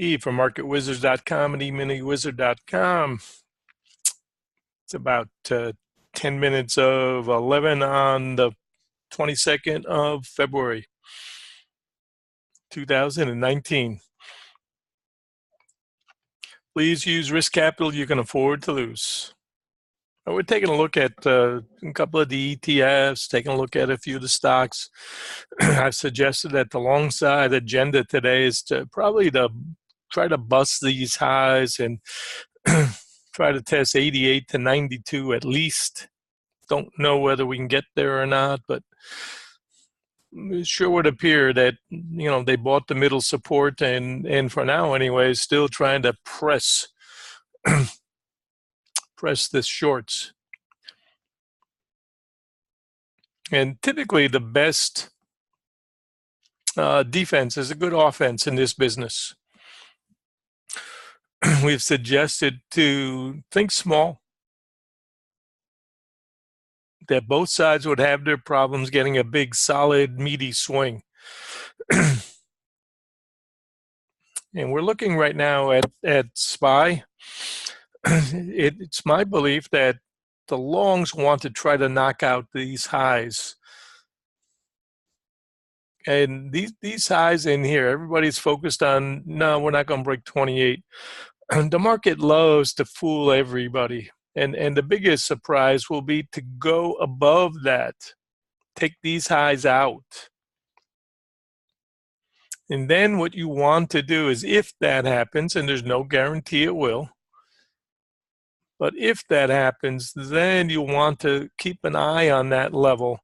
E from MarketWizards.com and eminywizard.com. It's about 10 minutes of 11 on the 22nd of February, 2019. Please use risk capital you can afford to lose. We're taking a look at a couple of the ETFs, taking a look at a few of the stocks. I've suggested that the long side agenda today is to probably try to bust these highs and try to test 88 to 92 at least. Don't know whether we can get there or not, but it sure would appear that, you know, they bought the middle support and for now anyway, still trying to press the shorts. And typically the best defense is a good offense in this business. We've suggested to think small, that both sides would have their problems getting a big, solid, meaty swing. And we're looking right now at SPY. It's my belief that the longs want to try to knock out these highs. And these highs in here, everybody's focused on, no, we're not going to break 28. The market loves to fool everybody. And the biggest surprise will be to go above that, take these highs out. And then what you want to do is, if that happens, and there's no guarantee it will, but if that happens, then you want to keep an eye on that level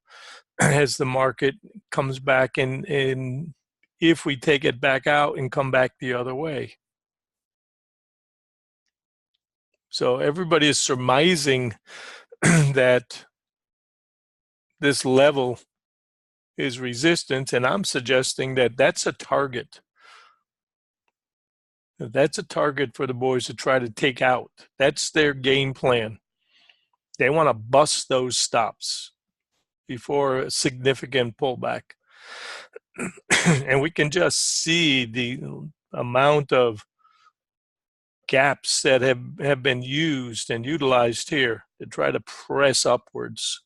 as the market comes back, and if we take it back out and come back the other way. So everybody is surmising that this level is resistance, and I'm suggesting that that's a target. That's a target for the boys to try to take out. That's their game plan. They want to bust those stops before a significant pullback. And we can just see the amount of gaps that have been used and utilized here to try to press upwards.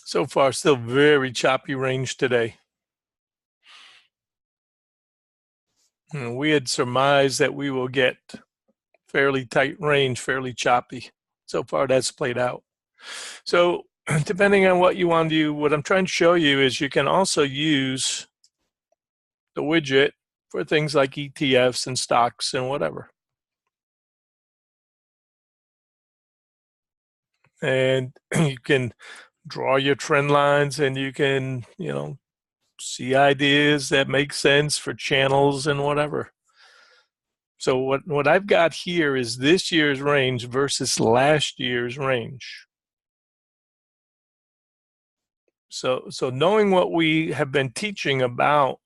So far, still very choppy range today. And we had surmised that we will get fairly tight range, fairly choppy. So far, that's played out. So depending on what you want to do, what I'm trying to show you is you can also use the widget for things like ETFs and stocks and whatever. And you can draw your trend lines, and you can, you know, see ideas that make sense for channels and whatever. So what I've got here is this year's range versus last year's range. So knowing what we have been teaching about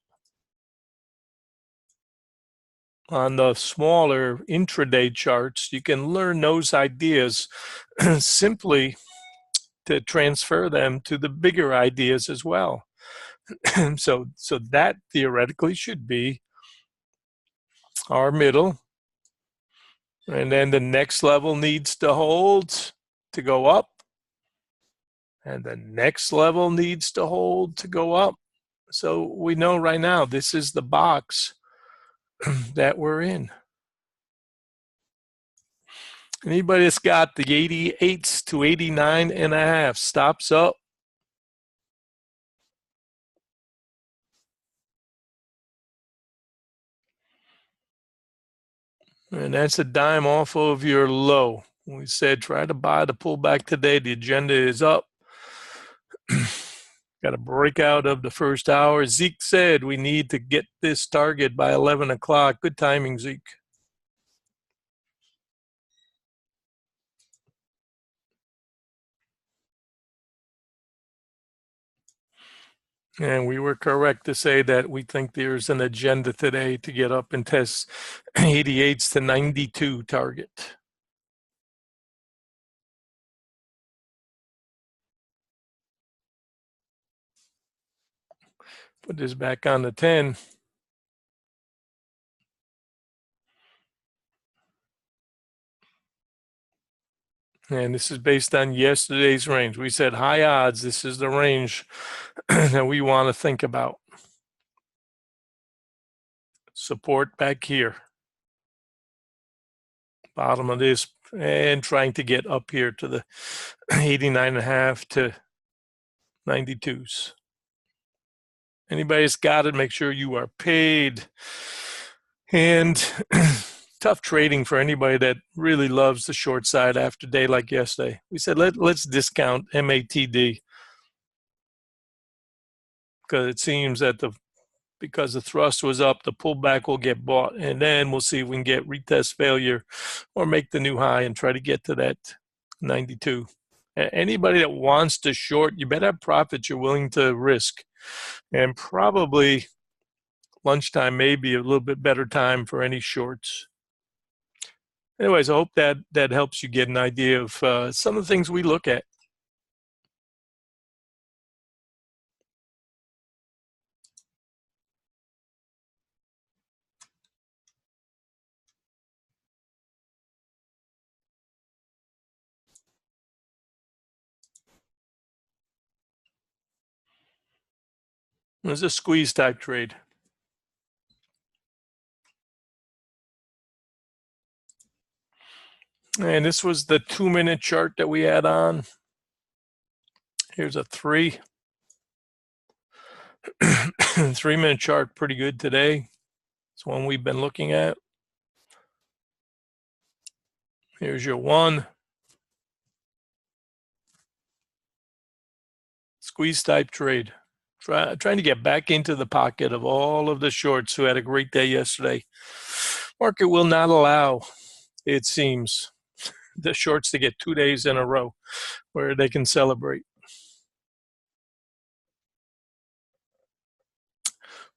on the smaller intraday charts, you can learn those ideas simply to transfer them to the bigger ideas as well. So that theoretically should be our middle. And then the next level needs to hold to go up. And the next level needs to hold to go up. So we know right now this is the box that we're in. Anybody that's got the 88s to 89.5 stops up. And that's a dime off of your low. We said try to buy the pullback today. The agenda is up. Got to break out of the first hour. Zeke said we need to get this target by 11 o'clock. Good timing, Zeke. And we were correct to say that we think there's an agenda today to get up and test 88s to 92 target. Put this back on the 10. And this is based on yesterday's range. We said high odds. This is the range that we want to think about. Support back here. Bottom of this, and trying to get up here to the 89.5 to 92s. Anybody's got it, make sure you are paid. And tough trading for anybody that really loves the short side after day like yesterday. We said let's discount MATD because it seems that because the thrust was up, the pullback will get bought, and then we'll see if we can get retest failure or make the new high and try to get to that 92. Anybody that wants to short, you better have profits you're willing to risk. And probably lunchtime may be a little bit better time for any shorts. Anyways, I hope that helps you get an idea of some of the things we look at. It's a squeeze type trade. And this was the 2-minute chart that we had on. Here's a 3. 3-minute chart, pretty good today. It's one we've been looking at. Here's your 1. Squeeze type trade. Trying to get back into the pocket of all of the shorts who had a great day yesterday. Market will not allow, it seems, the shorts to get 2 days in a row where they can celebrate.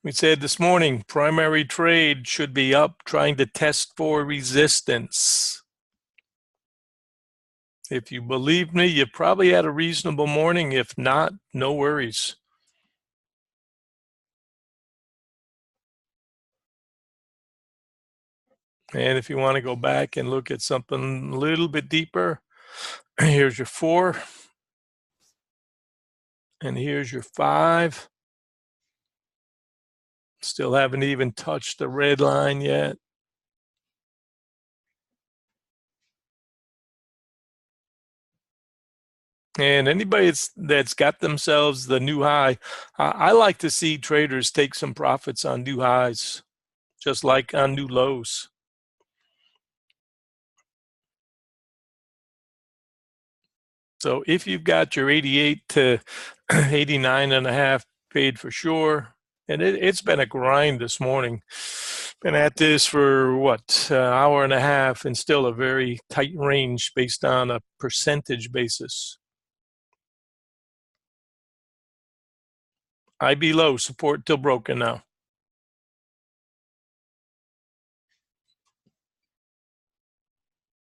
We said this morning, primary trade should be up, trying to test for resistance. If you believe me, you probably had a reasonable morning. If not, no worries. And if you want to go back and look at something a little bit deeper, here's your 4. And here's your 5. Still haven't even touched the red line yet. And anybody that's got themselves the new high, I like to see traders take some profits on new highs, just like on new lows. So if you've got your 88 to 89.5 paid for sure, and it's been a grind this morning. Been at this for what, hour and a half, and still a very tight range based on a percentage basis. IB low, support till broken now.